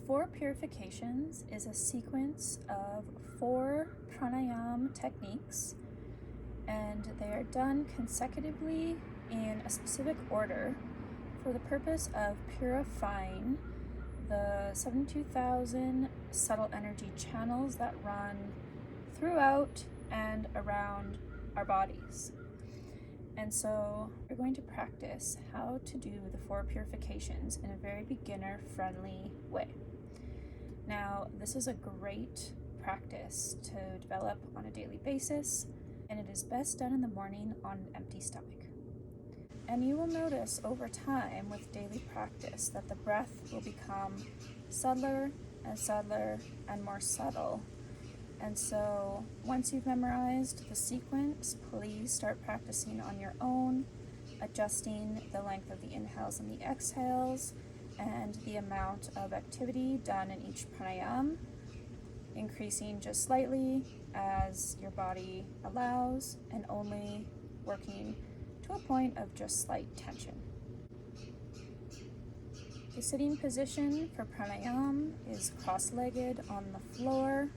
Four Purifications is a sequence of 4 pranayama techniques, and they are done consecutively in a specific order for the purpose of purifying the 72,000 subtle energy channels that run throughout and around our bodies. And so we're going to practice how to do the 4 purifications in a very beginner-friendly way. Now, this is a great practice to develop on a daily basis, and it is best done in the morning on an empty stomach. And you will notice over time with daily practice that the breath will become subtler and more subtle. And so once you've memorized the sequence, please start practicing on your own, adjusting the length of the inhales and the exhales and the amount of activity done in each pranayama, increasing just slightly as your body allows and only working to a point of just slight tension. The sitting position for pranayama is cross-legged on the floor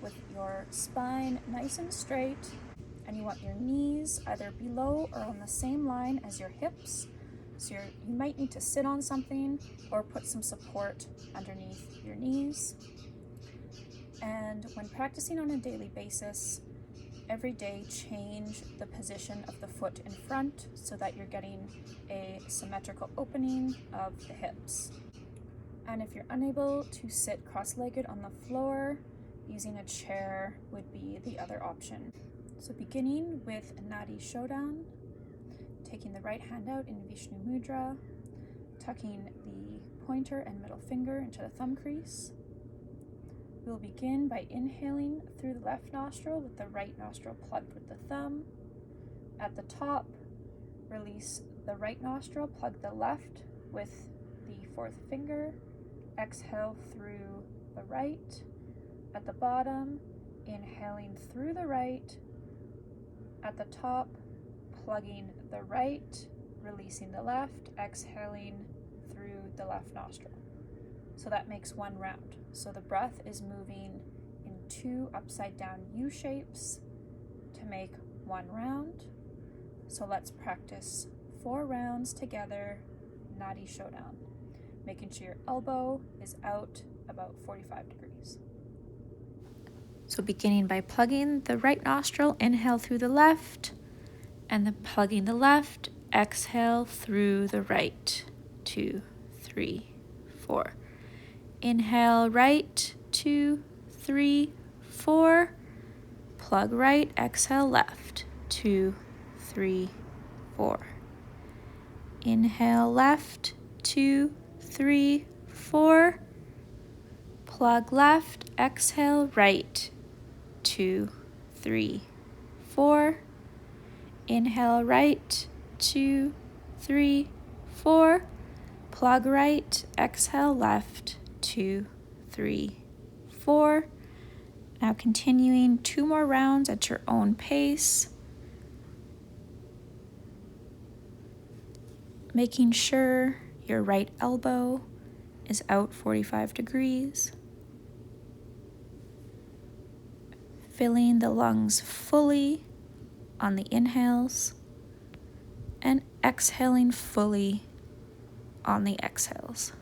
with your spine nice and straight, and you want your knees either below or on the same line as your hips. So you might need to sit on something or put some support underneath your knees. And when practicing on a daily basis, every day change the position of the foot in front so that you're getting a symmetrical opening of the hips. And if you're unable to sit cross-legged on the floor, using a chair would be the other option. So beginning with Nadi Shodan, taking the right hand out in Vishnu Mudra, tucking the pointer and middle finger into the thumb crease. We'll begin by inhaling through the left nostril with the right nostril plugged with the thumb. At the top, release the right nostril, plug the left with the fourth finger. Exhale through the right. At the bottom, inhaling through the right. At the top, plugging the right, releasing the left, exhaling through the left nostril. So that makes one round. So the breath is moving in 2 upside down U shapes to make 1 round. So let's practice 4 rounds together, Nadi Shodan, making sure your elbow is out about 45 degrees. So beginning by plugging the right nostril, inhale through the left, and then plugging the left, exhale through the right. 2, 3, 4. Inhale right, 2, 3, 4. Plug right, exhale left, 2, 3, 4. Inhale left, 2, 3, 4. Plug left, exhale right, 2, 3, 4. Inhale right, 2, 3, 4. Plug right, exhale left, 2, 3, 4. Now continuing 2 more rounds at your own pace. Making sure your right elbow is out 45 degrees. Filling the lungs fully on the inhales and exhaling fully on the exhales.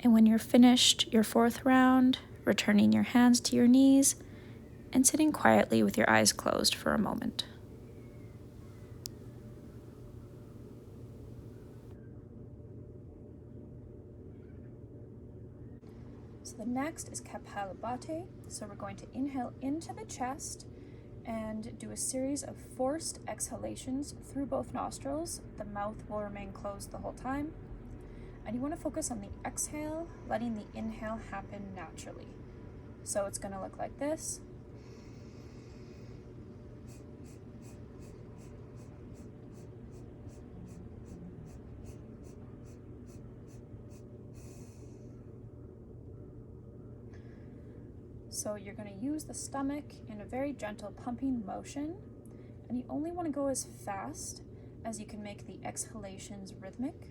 And when you're finished your 4th round, returning your hands to your knees and sitting quietly with your eyes closed for a moment. So the next is Kapalabhati. So we're going to inhale into the chest and do a series of forced exhalations through both nostrils. The mouth will remain closed the whole time. And you want to focus on the exhale, letting the inhale happen naturally. So it's going to look like this. So you're going to use the stomach in a very gentle pumping motion, and you only want to go as fast as you can make the exhalations rhythmic.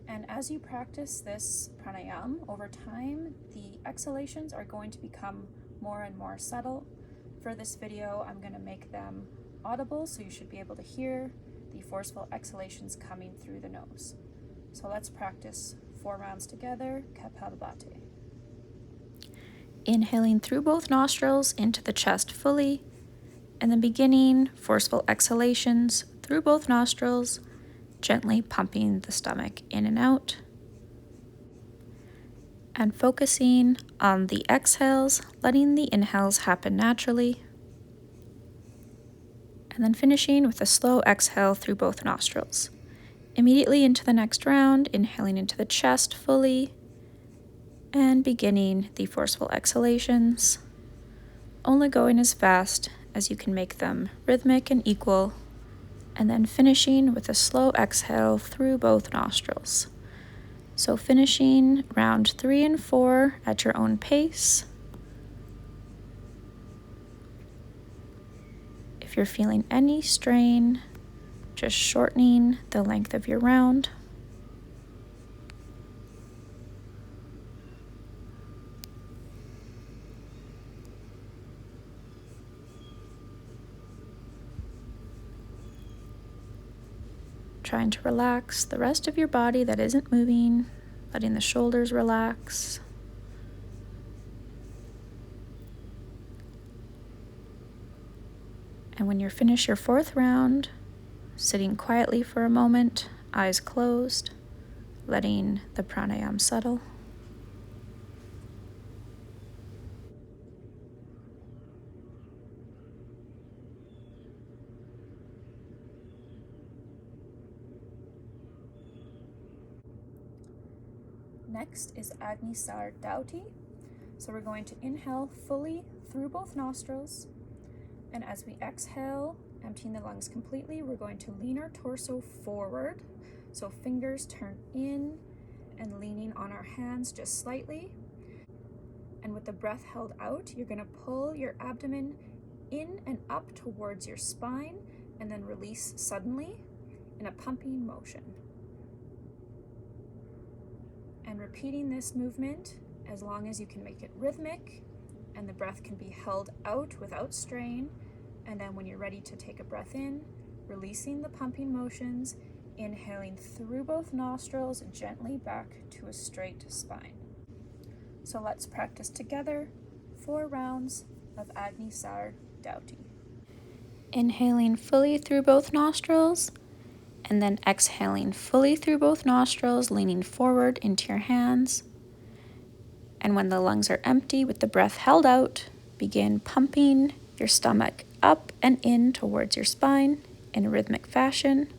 And as you practice this pranayama over time, the exhalations are going to become more and more subtle. For this video, I'm going to make them audible, so you should be able to hear the forceful exhalations coming through the nose. So let's practice 4 rounds together, Kapalabhati. Inhaling through both nostrils into the chest fully, and then beginning forceful exhalations through both nostrils, gently pumping the stomach in and out. And focusing on the exhales, letting the inhales happen naturally. And then finishing with a slow exhale through both nostrils. Immediately into the next round, inhaling into the chest fully, and beginning the forceful exhalations, only going as fast as you can make them rhythmic and equal, and then finishing with a slow exhale through both nostrils. So finishing round 3 and 4 at your own pace. If you're feeling any strain, just shortening the length of your round. Trying to relax the rest of your body that isn't moving, letting the shoulders relax. And when you're finished your 4th round, sitting quietly for a moment, eyes closed, letting the pranayama settle. Next is Agnisar Dauti. So we're going to inhale fully through both nostrils, and as we exhale, emptying the lungs completely, we're going to lean our torso forward. So fingers turn in and leaning on our hands just slightly. And with the breath held out, you're going to pull your abdomen in and up towards your spine, and then release suddenly in a pumping motion. And repeating this movement as long as you can make it rhythmic, and the breath can be held out without strain. And then when you're ready to take a breath in, releasing the pumping motions, inhaling through both nostrils, gently back to a straight spine. So let's practice together 4 rounds of Agnisar Dauti. Inhaling fully through both nostrils, and then exhaling fully through both nostrils, leaning forward into your hands. And when the lungs are empty with the breath held out, begin pumping your stomach up and in towards your spine in a rhythmic fashion.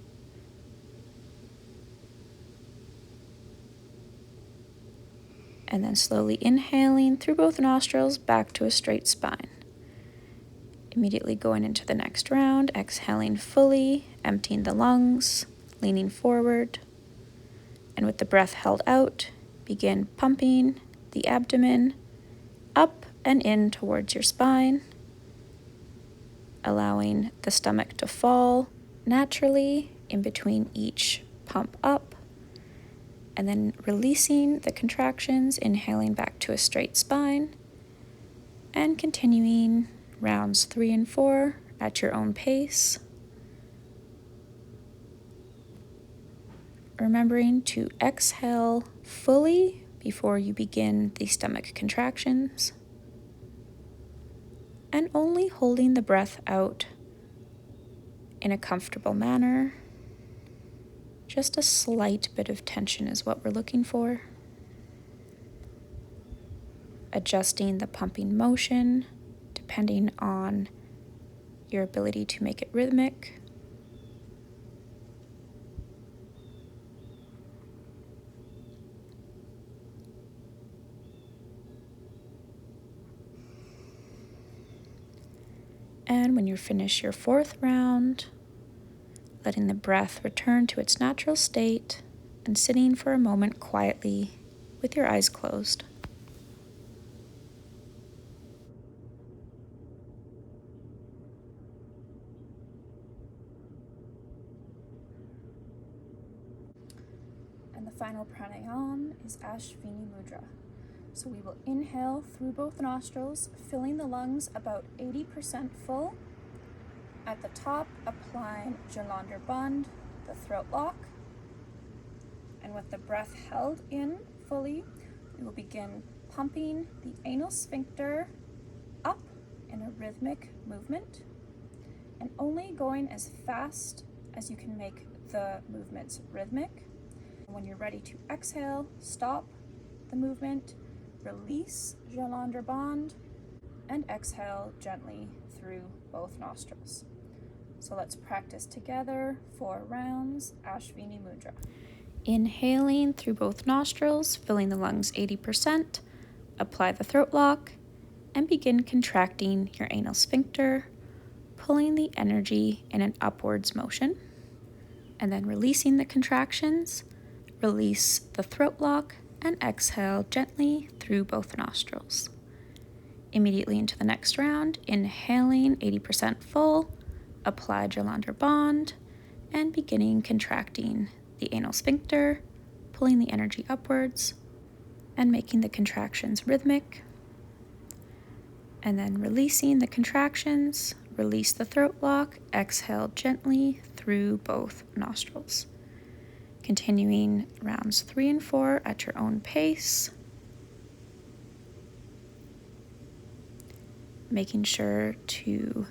And then slowly inhaling through both nostrils back to a straight spine. Immediately going into the next round, exhaling fully, emptying the lungs, leaning forward. And with the breath held out, begin pumping the abdomen up and in towards your spine, allowing the stomach to fall naturally in between each pump up, and then releasing the contractions, inhaling back to a straight spine, and continuing rounds 3 and 4 at your own pace. Remembering to exhale fully before you begin the stomach contractions, and only holding the breath out in a comfortable manner. Just a slight bit of tension is what we're looking for. Adjusting the pumping motion depending on your ability to make it rhythmic. And when you finish your 4th round, letting the breath return to its natural state and sitting for a moment quietly with your eyes closed. And the final pranayama is Ashvini Mudra. So we will inhale through both nostrils, filling the lungs about 80% full. At the top, applying Jalandhar Bandh, the throat lock. And with the breath held in fully, we will begin pumping the anal sphincter up in a rhythmic movement, and only going as fast as you can make the movements rhythmic. When you're ready to exhale, stop the movement, release Jalandhar Bandh, and exhale gently through both nostrils. So let's practice together 4 rounds, Ashvini Mudra. Inhaling through both nostrils, filling the lungs 80%, apply the throat lock, and begin contracting your anal sphincter, pulling the energy in an upwards motion, and then releasing the contractions, release the throat lock, and exhale gently through both nostrils. Immediately into the next round, inhaling 80% full, apply Jalandhar Bandh, and beginning contracting the anal sphincter, pulling the energy upwards, and making the contractions rhythmic. And then releasing the contractions, release the throat lock, exhale gently through both nostrils. Continuing rounds 3 and 4 at your own pace. Making sure to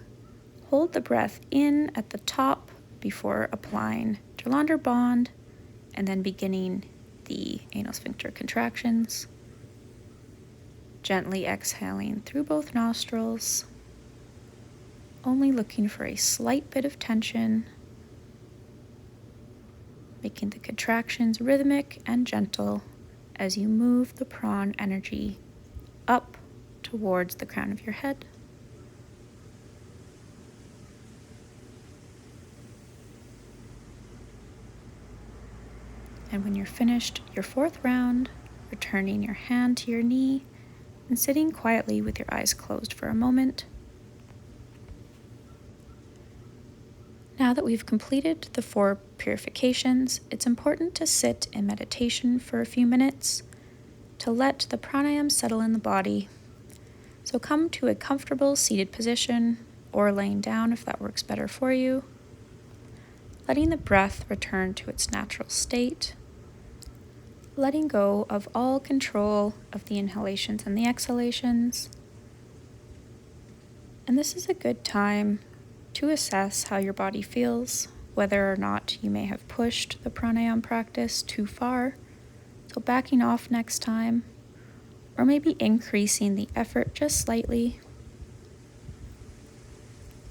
hold the breath in at the top before applying Jalandhar Bandh, and then beginning the anal sphincter contractions. Gently exhaling through both nostrils, only looking for a slight bit of tension, making the contractions rhythmic and gentle as you move the prana energy up towards the crown of your head. And when you're finished your 4th round, returning your hand to your knee and sitting quietly with your eyes closed for a moment. Now that we've completed the 4 purifications, it's important to sit in meditation for a few minutes to let the pranayama settle in the body. So come to a comfortable seated position or laying down if that works better for you, letting the breath return to its natural state, letting go of all control of the inhalations and the exhalations. And this is a good time to assess how your body feels, whether or not you may have pushed the pranayama practice too far, so backing off next time, or maybe increasing the effort just slightly,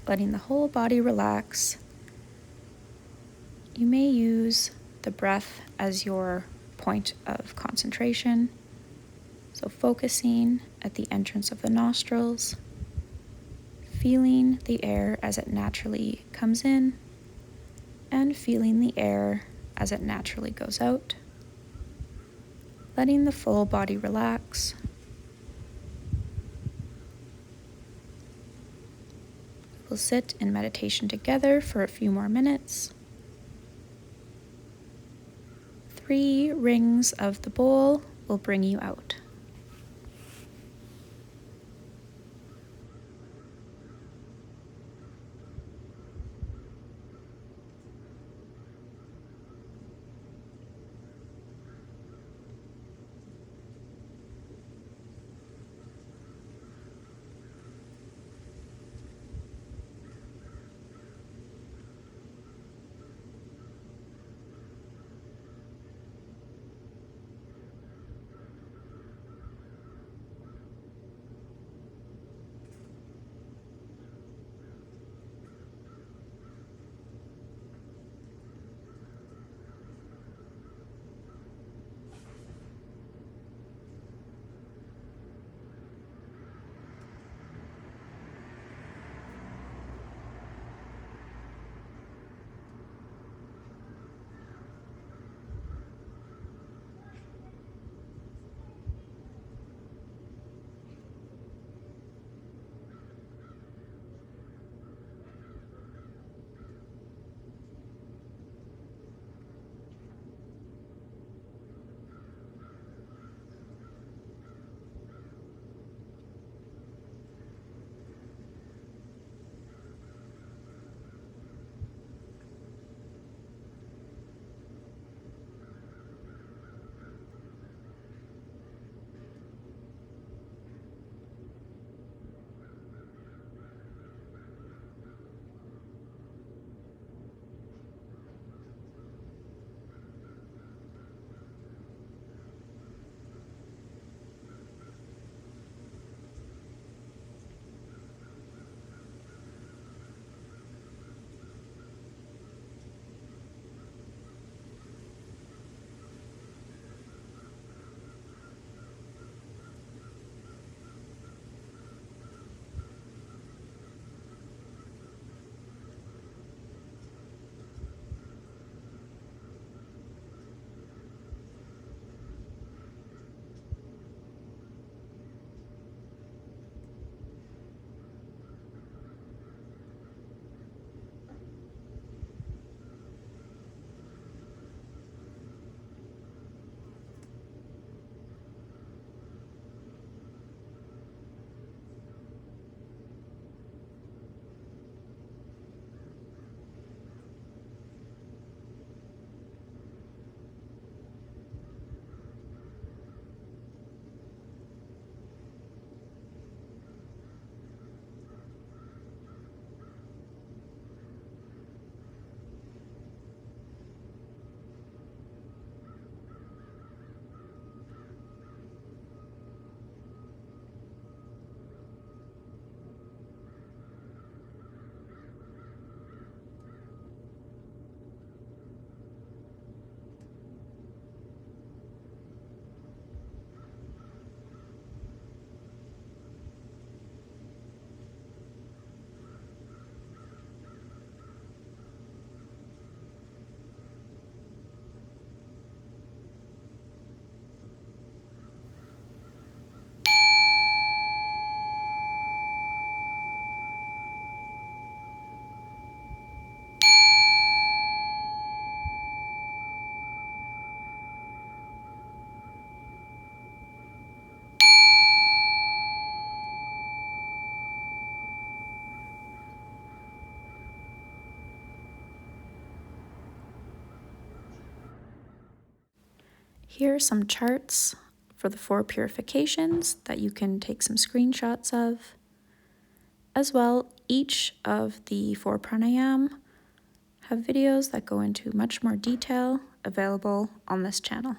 letting the whole body relax. You may use the breath as your point of concentration, so focusing at the entrance of the nostrils, feeling the air as it naturally comes in, and feeling the air as it naturally goes out, letting the full body relax. We'll sit in meditation together for a few more minutes. 3 rings of the bowl will bring you out. Here are some charts for the Four Purifications that you can take some screenshots of. As well, each of the 4 pranayam have videos that go into much more detail available on this channel.